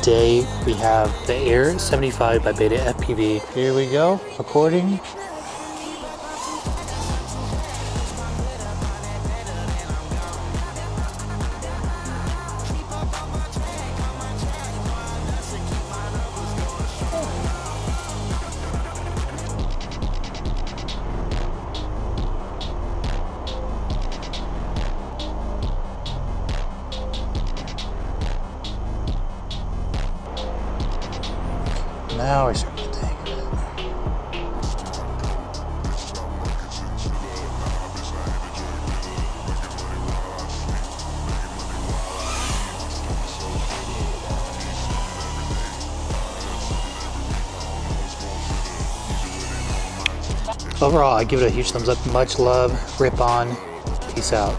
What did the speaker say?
today we have the Air75 by BetaFPV. Here we go, recording. Now we're starting to get the hang of it. Overall, I give it a huge thumbs up. Much love. Rip on. Peace out.